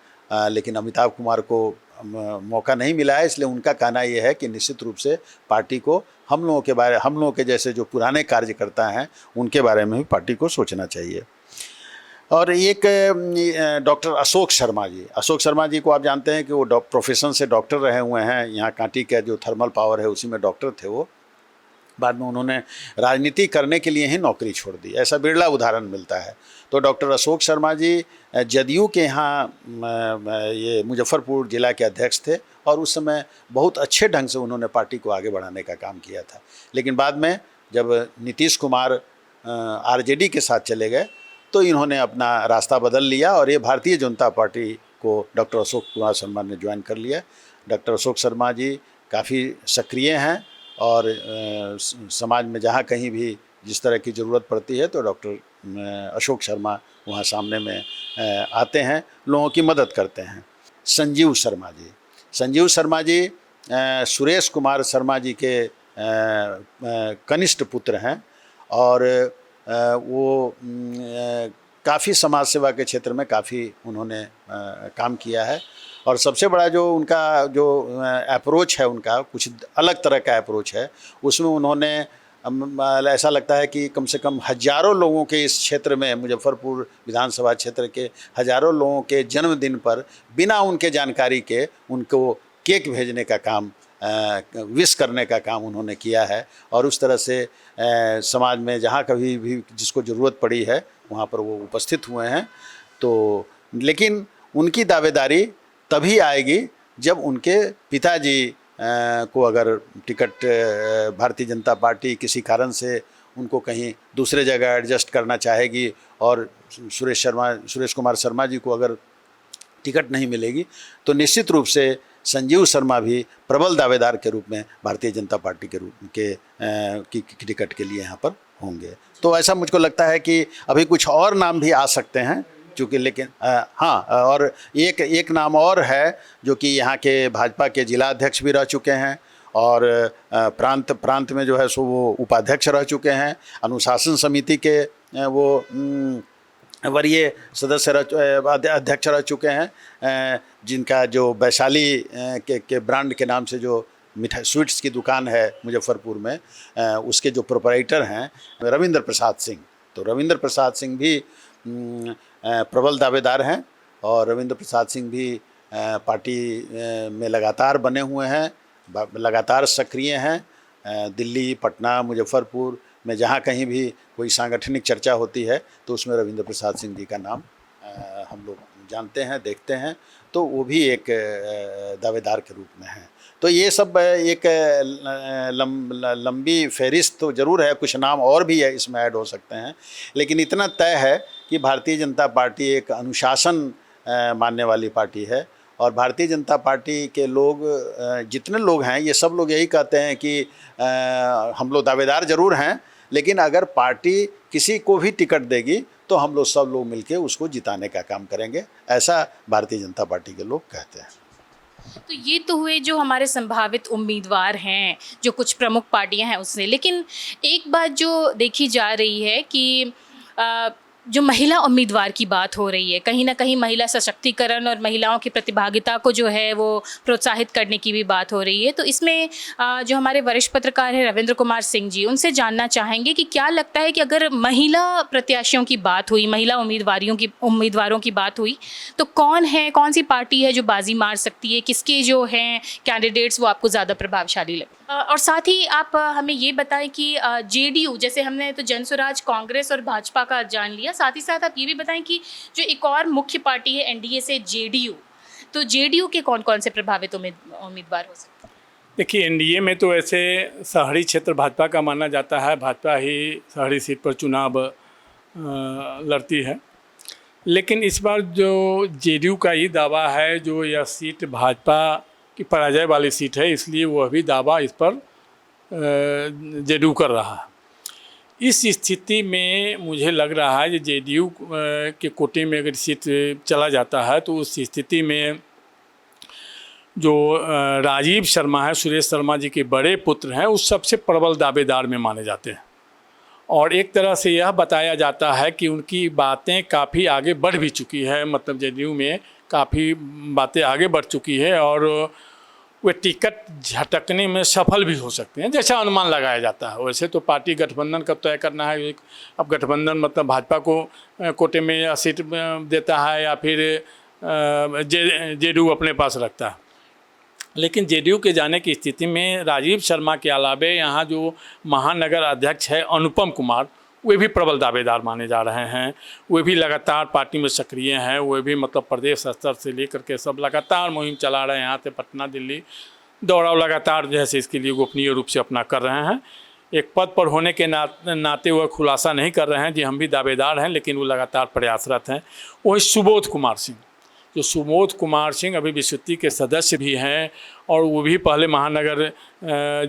लेकिन अमिताभ कुमार को मौका नहीं मिला है, इसलिए उनका कहना ये है कि निश्चित रूप से पार्टी को हम लोगों के जैसे जो पुराने कार्यकर्ता हैं उनके बारे में भी पार्टी को सोचना चाहिए। और एक डॉक्टर अशोक शर्मा जी को आप जानते हैं कि वो प्रोफेशन से डॉक्टर रहे हुए हैं, यहाँ कांटी का जो थर्मल पावर है उसी में डॉक्टर थे वो। बाद में उन्होंने राजनीति करने के लिए ही नौकरी छोड़ दी, ऐसा बिरला उदाहरण मिलता है। तो डॉक्टर अशोक शर्मा जी जदयू के यहाँ ये मुजफ्फरपुर जिला के अध्यक्ष थे, और उस समय बहुत अच्छे ढंग से उन्होंने पार्टी को आगे बढ़ाने का काम किया था। लेकिन बाद में जब नीतीश कुमार आरजेडी के साथ चले गए तो इन्होंने अपना रास्ता बदल लिया और ये भारतीय जनता पार्टी को डॉक्टर अशोक कुमार शर्मा ने ज्वाइन कर लिया। डॉक्टर अशोक शर्मा जी काफ़ी सक्रिय हैं और समाज में जहाँ कहीं भी जिस तरह की ज़रूरत पड़ती है तो डॉक्टर अशोक शर्मा वहाँ सामने में आते हैं, लोगों की मदद करते हैं। संजीव शर्मा जी सुरेश कुमार शर्मा जी के कनिष्ठ पुत्र हैं और वो काफ़ी समाज सेवा के क्षेत्र में काफ़ी उन्होंने काम किया है। और सबसे बड़ा जो उनका जो अप्रोच है, उनका कुछ अलग तरह का अप्रोच है, उसमें उन्होंने ऐसा लगता है कि कम से कम हज़ारों लोगों के इस क्षेत्र में, मुजफ्फरपुर विधानसभा क्षेत्र के हज़ारों लोगों के जन्मदिन पर बिना उनके जानकारी के उनको केक भेजने का काम, विश करने का काम उन्होंने किया है। और उस तरह से समाज में जहाँ कभी भी जिसको ज़रूरत पड़ी है वहाँ पर वो उपस्थित हुए हैं। तो लेकिन उनकी दावेदारी तभी आएगी जब उनके पिताजी को अगर टिकट भारतीय जनता पार्टी किसी कारण से उनको कहीं दूसरे जगह एडजस्ट करना चाहेगी और सुरेश कुमार शर्मा जी को अगर टिकट नहीं मिलेगी तो निश्चित रूप से संजीव शर्मा भी प्रबल दावेदार के रूप में भारतीय जनता पार्टी के रूप की टिकट के लिए यहाँ पर होंगे। तो ऐसा मुझको लगता है कि अभी कुछ और नाम भी आ सकते हैं चूँकि, लेकिन हाँ, और एक नाम और है जो कि यहाँ के भाजपा के जिला अध्यक्ष भी रह चुके हैं और प्रांत में जो है सो वो उपाध्यक्ष रह चुके हैं, अनुशासन समिति के वो वरीय सदस्य अध्यक्ष रह चुके हैं, जिनका जो वैशाली के ब्रांड के नाम से जो मिठाई स्वीट्स की दुकान है मुजफ्फरपुर में, उसके जो प्रोपराइटर हैं रविंद्र प्रसाद सिंह। तो रविंद्र प्रसाद सिंह भी प्रबल दावेदार हैं और रविंद्र प्रसाद सिंह भी पार्टी में लगातार बने हुए हैं, लगातार सक्रिय हैं। दिल्ली, पटना, मुजफ्फरपुर में जहाँ कहीं भी कोई सांगठनिक चर्चा होती है तो उसमें रविंद्र प्रसाद सिंह जी का नाम हम लोग जानते हैं, देखते हैं। तो वो भी एक दावेदार के रूप में हैं। तो ये सब एक लंबी फहरिस्त तो ज़रूर है, कुछ नाम और भी है इसमें ऐड हो सकते हैं, लेकिन इतना तय है कि भारतीय जनता पार्टी एक अनुशासन मानने वाली पार्टी है। और भारतीय जनता पार्टी के लोग, जितने लोग हैं, ये सब लोग यही कहते हैं कि हम लोग दावेदार ज़रूर हैं, लेकिन अगर पार्टी किसी को भी टिकट देगी तो हम लोग सब लोग मिलके उसको जिताने का काम करेंगे, ऐसा भारतीय जनता पार्टी के लोग कहते हैं। तो ये तो हुए जो हमारे संभावित उम्मीदवार हैं, जो कुछ प्रमुख पार्टियां हैं उससे। लेकिन एक बात जो देखी जा रही है कि जो महिला उम्मीदवार की बात हो रही है, कहीं ना कहीं महिला सशक्तिकरण और महिलाओं की प्रतिभागिता को जो है वो प्रोत्साहित करने की भी बात हो रही है। तो इसमें जो हमारे वरिष्ठ पत्रकार हैं रविंद्र कुमार सिंह जी, उनसे जानना चाहेंगे कि क्या लगता है कि अगर महिला प्रत्याशियों की बात हुई, महिला उम्मीदवारों की बात हुई, तो कौन सी पार्टी है जो बाजी मार सकती है, किसके जो हैं कैंडिडेट्स वो आपको ज़्यादा प्रभावशाली लगे? और साथ ही आप हमें ये बताएं कि जेडीयू, जैसे हमने तो जन स्वराज कांग्रेस और भाजपा का जान लिया, साथ ही साथ आप ये भी बताएं कि जो एक और मुख्य पार्टी है एनडीए से जेडीयू, तो जेडीयू के कौन कौन से प्रभावित उम्मीदवार हो सकते हैं? देखिए, एनडीए में तो ऐसे शहरी क्षेत्र भाजपा का माना जाता है, भाजपा ही शहरी सीट पर चुनाव लड़ती है। लेकिन इस बार जो जेडीयू का ही दावा है, जो यह सीट भाजपा की पराजय वाली सीट है, इसलिए वो अभी दावा इस पर जेडीयू कर रहा है। इस स्थिति में मुझे लग रहा है कि जेडीयू के कोटे में अगर सीट चला जाता है तो उस स्थिति में जो राजीव शर्मा है, सुरेश शर्मा जी के बड़े पुत्र हैं, उस सबसे प्रबल दावेदार में माने जाते हैं। और एक तरह से यह बताया जाता है कि उनकी बातें काफ़ी आगे बढ़ भी चुकी है, मतलब जेडीयू में काफ़ी बातें आगे बढ़ चुकी है और वे टिकट झटकने में सफल भी हो सकते हैं, जैसा अनुमान लगाया जाता है। वैसे तो पार्टी गठबंधन कब तय करना है, अब गठबंधन मतलब भाजपा को कोटे में या सीट देता है या फिर जेडीयू अपने पास रखता है। लेकिन जेडीयू के जाने की स्थिति में राजीव शर्मा के अलावे यहाँ जो महानगर अध्यक्ष है अनुपम कुमार, वे भी प्रबल दावेदार माने जा रहे हैं। वे भी लगातार पार्टी में सक्रिय हैं। वे भी मतलब प्रदेश स्तर से लेकर के सब लगातार मुहिम चला रहे हैं। यहाँ से पटना दिल्ली दौड़ाव लगातार जो है इसके लिए गोपनीय रूप से अपना कर रहे हैं। एक पद पर होने के नाते वह खुलासा नहीं कर रहे हैं जी हम भी दावेदार हैं, लेकिन वो लगातार प्रयासरत हैं। वही सुबोध कुमार सिंह, जो सुबोध कुमार सिंह अभी विश्वती के सदस्य भी हैं और वो भी पहले महानगर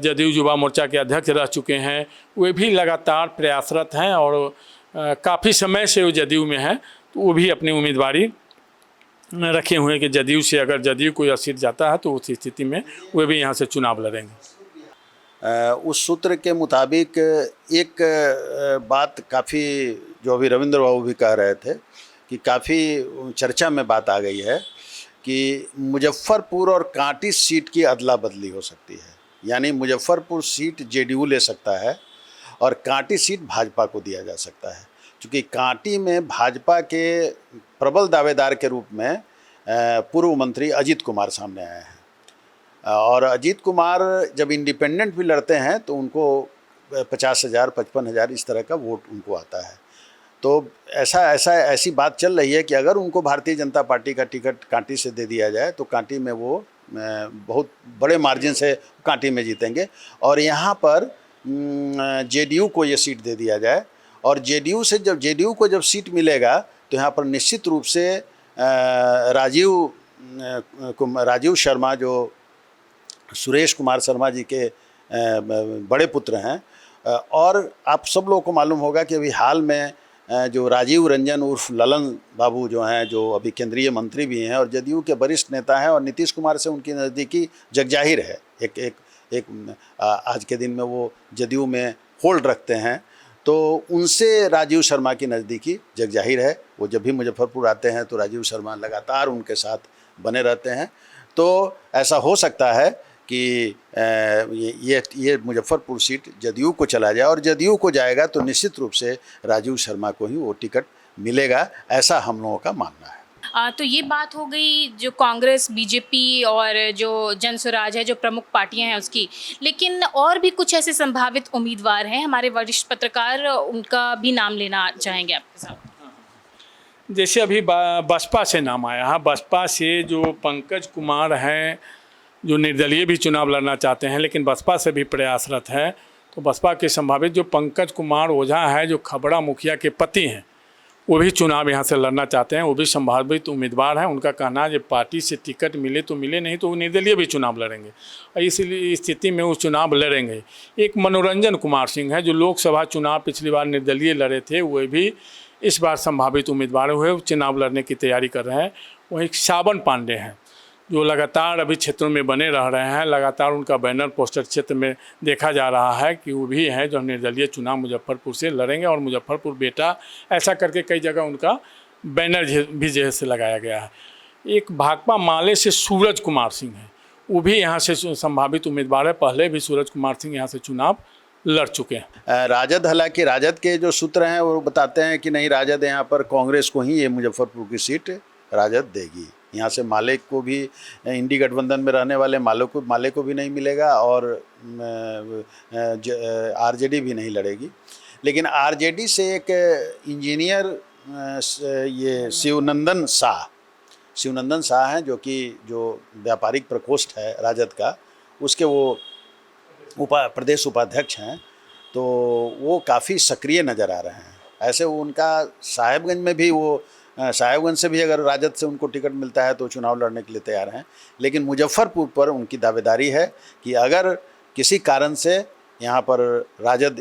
जदयू युवा मोर्चा के अध्यक्ष रह चुके हैं। वे भी लगातार प्रयासरत हैं और काफ़ी समय से वो जदयू में हैं, तो वो भी अपनी उम्मीदवारी रखे हुए हैं कि जदयू से अगर जदयू कोई सीट जाता है तो उस स्थिति में वे भी यहाँ से चुनाव लड़ेंगे। उस सूत्र के मुताबिक एक बात काफ़ी, जो अभी रविंद्र बाबू भी कह रहे थे, कि काफ़ी चर्चा में बात आ गई है कि मुजफ्फरपुर और कांटी सीट की अदला बदली हो सकती है। यानी मुजफ्फरपुर सीट जेडीयू ले सकता है और कांटी सीट भाजपा को दिया जा सकता है, क्योंकि कांटी में भाजपा के प्रबल दावेदार के रूप में पूर्व मंत्री अजीत कुमार सामने आए हैं। और अजीत कुमार जब इंडिपेंडेंट भी लड़ते हैं तो उनको 50,000 55,000 इस तरह का वोट उनको आता है। तो ऐसी बात चल रही है कि अगर उनको भारतीय जनता पार्टी का टिकट कांटी से दे दिया जाए तो कांटी में वो बहुत बड़े मार्जिन से कांटी में जीतेंगे। और यहाँ पर जेडीयू को ये सीट दे दिया जाए और जेडीयू को जब सीट मिलेगा तो यहाँ पर निश्चित रूप से राजीव शर्मा, जो सुरेश कुमार शर्मा जी के बड़े पुत्र हैं, और आप सब लोगों को मालूम होगा कि अभी हाल में जो राजीव रंजन उर्फ ललन बाबू जो हैं, जो अभी केंद्रीय मंत्री भी हैं और जदयू के वरिष्ठ नेता हैं और नीतीश कुमार से उनकी नज़दीकी जगजाहिर है। आज के दिन में वो जदयू में होल्ड रखते हैं, तो उनसे राजीव शर्मा की नज़दीकी जगजाहिर है। वो जब भी मुजफ्फरपुर आते हैं तो राजीव शर्मा लगातार उनके साथ बने रहते हैं। तो ऐसा हो सकता है कि ये मुजफ्फरपुर सीट जदयू को चला जाए और जदयू को जाएगा तो निश्चित रूप से राजीव शर्मा को ही वो टिकट मिलेगा, ऐसा हम लोगों का मानना है। तो ये बात हो गई जो कांग्रेस, बीजेपी और जो जनसुराज है, जो प्रमुख पार्टियां हैं उसकी, लेकिन और भी कुछ ऐसे संभावित उम्मीदवार हैं। हमारे वरिष्ठ पत्रकार उनका भी नाम लेना चाहेंगे आपके साथ। जैसे अभी बसपा से नाम आया है, बसपा से जो पंकज कुमार हैं, जो निर्दलीय भी चुनाव लड़ना चाहते हैं लेकिन बसपा से भी प्रयासरत है, तो बसपा के संभावित जो पंकज कुमार ओझा है, जो खबड़ा मुखिया के पति हैं, वो भी चुनाव यहाँ से लड़ना चाहते हैं। वो भी संभावित उम्मीदवार हैं। उनका कहना है जब पार्टी से टिकट मिले तो मिले, नहीं तो वो निर्दलीय भी चुनाव लड़ेंगे और इसलिए स्थिति में वो चुनाव लड़ेंगे। एक मनोरंजन कुमार सिंह है, जो लोकसभा चुनाव पिछली बार निर्दलीय लड़े थे, वे भी इस बार संभावित उम्मीदवार हुए, चुनाव लड़ने की तैयारी कर रहे हैं। वहीं सावन पांडे हैं, जो लगातार अभी क्षेत्रों में बने रह रहे हैं। लगातार उनका बैनर पोस्टर क्षेत्र में देखा जा रहा है कि वो भी हैं जो निर्दलीय चुनाव मुजफ्फरपुर से लड़ेंगे और मुजफ्फरपुर बेटा, ऐसा करके कई जगह उनका बैनर भी जो है लगाया गया है। एक भाकपा माले से सूरज कुमार सिंह हैं, वो भी यहाँ से संभावित उम्मीदवार है। पहले भी सूरज कुमार सिंह यहाँ से चुनाव लड़ चुके हैं। राजद, हालांकि राजद के जो सूत्र हैं वो बताते हैं कि नहीं, राजद यहाँ पर कांग्रेस को ही ये मुजफ्फरपुर की सीट राजद देगी। यहाँ से माले को भी, इंडी गठबंधन में रहने वाले माले को भी नहीं मिलेगा और आरजेडी भी नहीं लड़ेगी। लेकिन आरजेडी से एक इंजीनियर ये शिवनंदन शाह हैं, जो व्यापारिक प्रकोष्ठ है राजद का, उसके वो प्रदेश उपाध्यक्ष हैं, तो वो काफ़ी सक्रिय नज़र आ रहे हैं। ऐसे वो उनका साहेबगंज में भी, वो साहेबगंज से भी अगर राजद से उनको टिकट मिलता है तो चुनाव लड़ने के लिए तैयार हैं। लेकिन मुजफ्फरपुर पर उनकी दावेदारी है कि अगर किसी कारण से यहाँ पर राजद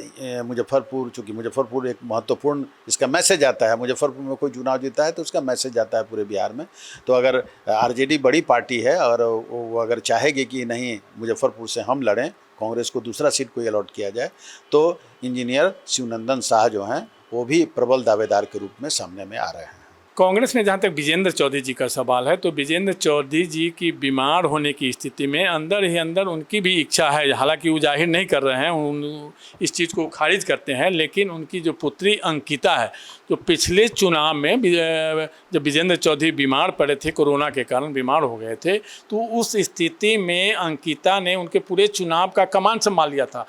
मुजफ्फरपुर, चूँकि मुजफ्फरपुर एक महत्वपूर्ण, इसका मैसेज आता है, मुजफ्फरपुर में कोई चुनाव जीता है तो उसका मैसेज आता है पूरे बिहार में। तो अगर आरजेडी बड़ी पार्टी है और वो अगर चाहेगी कि नहीं मुजफ्फरपुर से हम लड़ें, कांग्रेस को दूसरा सीट कोई अलॉट किया जाए, तो इंजीनियर शिवनंदन शाह जो हैं वो भी प्रबल दावेदार के रूप में सामने में आ रहे हैं। कांग्रेस में जहाँ तक विजेंद्र चौधरी जी का सवाल है, तो विजेंद्र चौधरी जी की बीमार होने की स्थिति में अंदर ही अंदर उनकी भी इच्छा है, हालांकि वो जाहिर नहीं कर रहे हैं, इस चीज़ को खारिज करते हैं, लेकिन उनकी जो पुत्री अंकिता है, जो पिछले चुनाव में जब विजेंद्र चौधरी बीमार पड़े थे, कोरोना के कारण बीमार हो गए थे, तो उस स्थिति में अंकिता ने उनके पूरे चुनाव का कमान संभाल लिया था।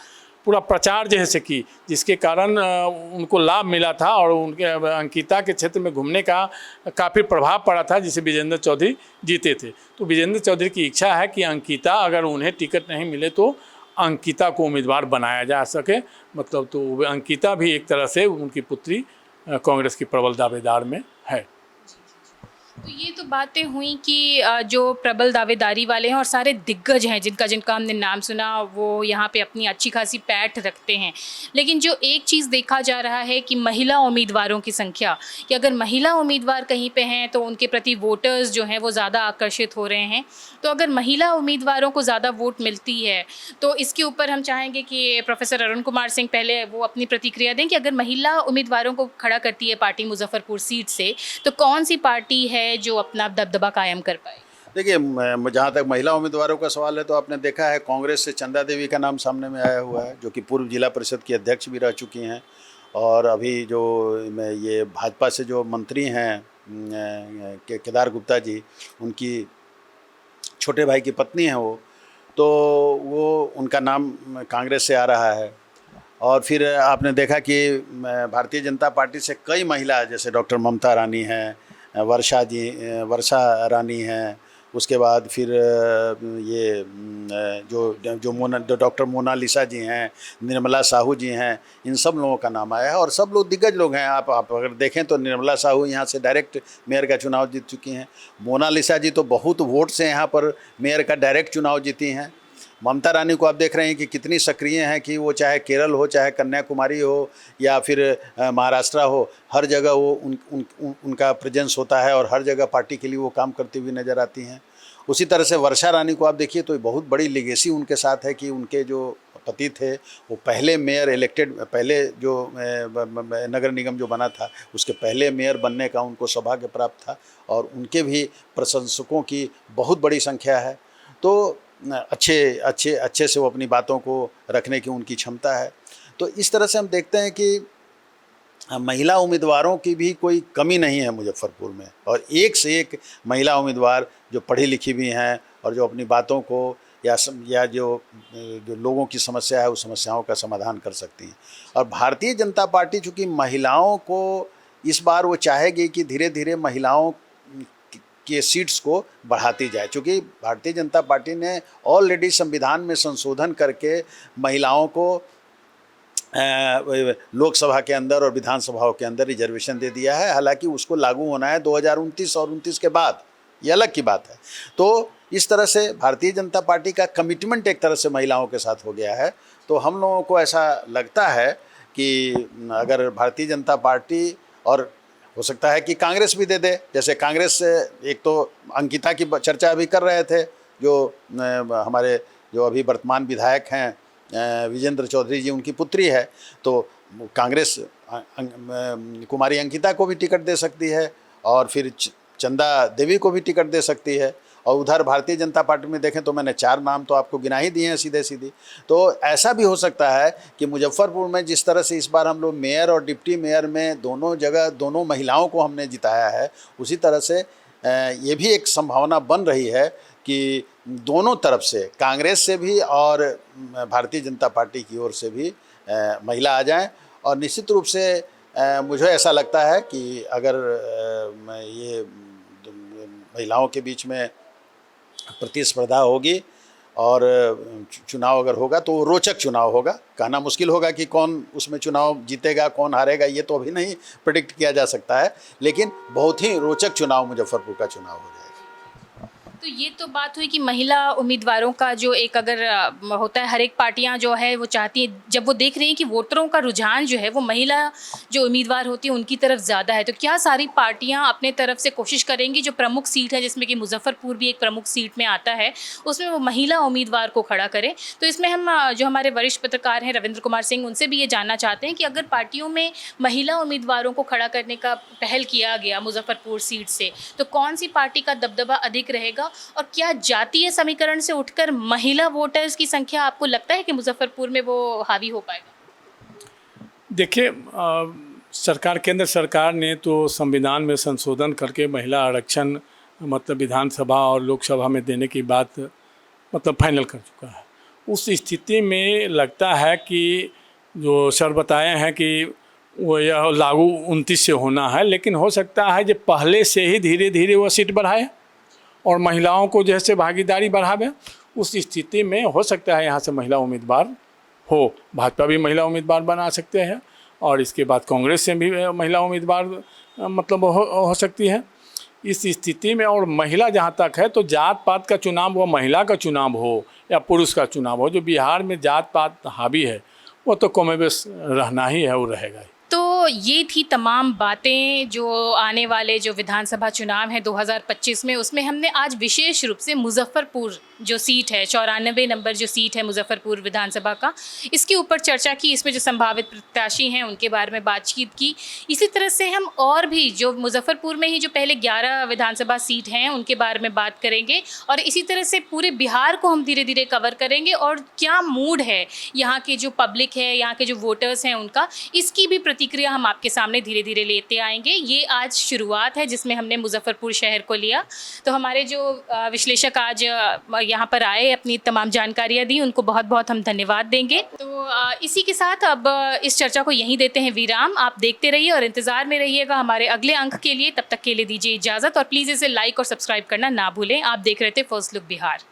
पूरा प्रचार जैसे की, जिसके कारण उनको लाभ मिला था और उनके अंकिता के क्षेत्र में घूमने का काफ़ी प्रभाव पड़ा था, जिसे विजेंद्र चौधरी जीते थे। तो विजेंद्र चौधरी की इच्छा है कि अंकिता, अगर उन्हें टिकट नहीं मिले तो अंकिता को उम्मीदवार बनाया जा सके। मतलब तो अंकिता भी एक तरह से उनकी पुत्री कांग्रेस की प्रबल दावेदार में है। तो ये तो बातें हुई कि जो प्रबल दावेदारी वाले हैं और सारे दिग्गज हैं जिनका हमने नाम सुना, वो यहाँ पे अपनी अच्छी खासी पैठ रखते हैं। लेकिन जो एक चीज़ देखा जा रहा है कि महिला उम्मीदवारों की संख्या, कि अगर महिला उम्मीदवार कहीं पे हैं तो उनके प्रति वोटर्स जो हैं वो ज़्यादा आकर्षित हो रहे हैं। तो अगर महिला उम्मीदवारों को ज़्यादा वोट मिलती है तो इसके ऊपर हम चाहेंगे कि प्रोफेसर अरुण कुमार सिंह पहले वो अपनी प्रतिक्रिया दें कि अगर महिला उम्मीदवारों को खड़ा करती है पार्टी मुजफ्फरपुर सीट से, तो कौन सी पार्टी है जो अपना दबदबा कायम कर पाए? देखिए, जहाँ तक महिला उम्मीदवारों का सवाल है तो आपने देखा है कांग्रेस से चंदा देवी का नाम सामने में आया हुआ है, जो कि पूर्व जिला परिषद की अध्यक्ष भी रह चुकी हैं। और अभी जो ये भाजपा से जो मंत्री हैं केदार गुप्ता जी, उनकी छोटे भाई की पत्नी है वो उनका नाम कांग्रेस से आ रहा है। और फिर आपने देखा कि भारतीय जनता पार्टी से कई महिला, जैसे डॉक्टर ममता रानी हैं, वर्षा रानी हैं, उसके बाद फिर ये जो डॉक्टर मोनालिसा जी हैं, निर्मला साहू जी हैं, इन सब लोगों का नाम आया है और सब लोग दिग्गज लोग हैं। आप अगर देखें तो निर्मला साहू यहाँ से डायरेक्ट मेयर का चुनाव जीत चुकी हैं। मोनालिसा जी तो बहुत वोट से यहाँ पर मेयर का डायरेक्ट चुनाव जीती हैं। ममता रानी को आप देख रहे हैं कि कितनी सक्रिय हैं, कि वो चाहे केरल हो, चाहे कन्याकुमारी हो या फिर महाराष्ट्र हो, हर जगह वो उनका प्रेजेंस होता है और हर जगह पार्टी के लिए वो काम करती हुई नज़र आती हैं। उसी तरह से वर्षा रानी को आप देखिए तो बहुत बड़ी लेगेसी उनके साथ है कि उनके जो पति थे वो पहले मेयर इलेक्टेड, पहले जो नगर निगम जो बना था उसके पहले मेयर बनने का उनको सौभाग्य प्राप्त था और उनके भी प्रशंसकों की बहुत बड़ी संख्या है। तो अच्छे से वो अपनी बातों को रखने की उनकी क्षमता है। तो इस तरह से हम देखते हैं कि महिला उम्मीदवारों की भी कोई कमी नहीं है मुजफ्फरपुर में, और एक से एक महिला उम्मीदवार जो पढ़ी लिखी भी हैं और जो अपनी बातों को या जो लोगों की समस्या है उस समस्याओं का समाधान कर सकती हैं। और भारतीय जनता पार्टी चूँकि महिलाओं को इस बार वो चाहेगी कि धीरे धीरे महिलाओं के सीट्स को बढ़ाती जाए, क्योंकि भारतीय जनता पार्टी ने ऑलरेडी संविधान में संशोधन करके महिलाओं को लोकसभा के अंदर और विधानसभाओं के अंदर रिजर्वेशन दे दिया है। हालांकि उसको लागू होना है 2029 और 29 के बाद, ये अलग की बात है। तो इस तरह से भारतीय जनता पार्टी का कमिटमेंट एक तरह से महिलाओं के साथ हो गया है। तो हम लोगों को ऐसा लगता है कि अगर भारतीय जनता पार्टी, और हो सकता है कि कांग्रेस भी दे दे, जैसे कांग्रेस से एक तो अंकिता की चर्चा अभी कर रहे थे, जो हमारे जो अभी वर्तमान विधायक हैं विजेंद्र चौधरी जी, उनकी पुत्री है, तो कांग्रेस कुमारी अंकिता को भी टिकट दे सकती है और फिर चंदा देवी को भी टिकट दे सकती है। और उधर भारतीय जनता पार्टी में देखें तो मैंने 4 नाम तो आपको गिना ही दिए हैं सीधे सीधे। तो ऐसा भी हो सकता है कि मुजफ्फरपुर में जिस तरह से इस बार हम लोग मेयर और डिप्टी मेयर में दोनों जगह दोनों महिलाओं को हमने जिताया है, उसी तरह से ये भी एक संभावना बन रही है कि दोनों तरफ से, कांग्रेस से भी और भारतीय जनता पार्टी की ओर से भी महिला आ जाएं। और निश्चित रूप से मुझे ऐसा लगता है कि अगर ये महिलाओं के बीच में प्रतिस्पर्धा होगी और चुनाव अगर होगा तो रोचक चुनाव होगा। कहना मुश्किल होगा कि कौन उसमें चुनाव जीतेगा, कौन हारेगा, ये तो अभी नहीं प्रेडिक्ट किया जा सकता है, लेकिन बहुत ही रोचक चुनाव मुजफ्फरपुर का चुनाव हो जाएगा। तो ये तो बात हुई कि महिला उम्मीदवारों का जो एक अगर होता है, हर एक पार्टियां जो है वो चाहती हैं, जब वो देख रही हैं कि वोटरों का रुझान जो है वो महिला जो उम्मीदवार होती है उनकी तरफ ज़्यादा है, तो क्या सारी पार्टियां अपने तरफ से कोशिश करेंगी जो प्रमुख सीट है, जिसमें कि मुजफ्फरपुर भी एक प्रमुख सीट में आता है, उसमें वो महिला उम्मीदवार को खड़ा करें? तो इसमें हम जो हमारे वरिष्ठ पत्रकार हैं रविंद्र कुमार सिंह, उनसे भी ये जानना चाहते हैं कि अगर पार्टियों में महिला उम्मीदवारों को खड़ा करने का पहल किया गया मुजफ्फरपुर सीट से, तो कौन सी पार्टी का दबदबा अधिक रहेगा? और क्या जातीय समीकरण से उठकर महिला वोटर्स की संख्या आपको लगता है कि मुजफ्फरपुर में वो हावी हो पाएगा? देखिए, सरकार, केंद्र सरकार ने तो संविधान में संशोधन करके महिला आरक्षण मतलब विधानसभा और लोकसभा में देने की बात मतलब फाइनल कर चुका है। उस स्थिति में लगता है कि जो सर बताए हैं कि वो यह लागू 29 से होना है, लेकिन हो सकता है जो पहले से ही धीरे धीरे वो सीट बढ़ाए और महिलाओं को जैसे भागीदारी बढ़ावे। उस स्थिति में हो सकता है यहाँ से महिला उम्मीदवार हो, भाजपा भी महिला उम्मीदवार बना सकते हैं और इसके बाद कांग्रेस से भी महिला उम्मीदवार मतलब हो सकती है इस स्थिति में। और महिला जहाँ तक है तो जात पात का चुनाव, वो महिला का चुनाव हो या पुरुष का चुनाव हो, जो बिहार में जात पात हावी है वो तो कमोबेश रहना ही है, वो रहेगा ही। तो ये थी तमाम बातें जो आने वाले जो विधानसभा चुनाव है 2025 में, उसमें हमने आज विशेष रूप से मुजफ्फरपुर जो सीट है 94 नंबर जो सीट है मुजफ्फरपुर विधानसभा का, इसके ऊपर चर्चा की। इसमें जो संभावित प्रत्याशी हैं उनके बारे में बातचीत की। इसी तरह से हम और भी जो मुजफ्फरपुर में ही जो पहले 11 विधानसभा सीट हैं उनके बारे में बात करेंगे और इसी तरह से पूरे बिहार को हम धीरे धीरे कवर करेंगे और क्या मूड है यहाँ के जो पब्लिक है, यहाँ के जो वोटर्स हैं उनका, इसकी भी प्रतिक्रिया हम आपके सामने धीरे धीरे लेते आएंगे। ये आज शुरुआत है जिसमें हमने मुजफ्फरपुर शहर को लिया। तो हमारे जो विश्लेषक आज यहाँ पर आए, अपनी तमाम जानकारियाँ दी, उनको बहुत बहुत हम धन्यवाद देंगे। तो इसी के साथ अब इस चर्चा को यहीं देते हैं विराम। आप देखते रहिए और इंतज़ार में रहिएगा हमारे अगले अंक के लिए। तब तक के लिए दीजिए इजाज़त और प्लीज़ इसे लाइक और सब्सक्राइब करना ना भूलें। आप देख रहे थे फर्स्ट लुक बिहार।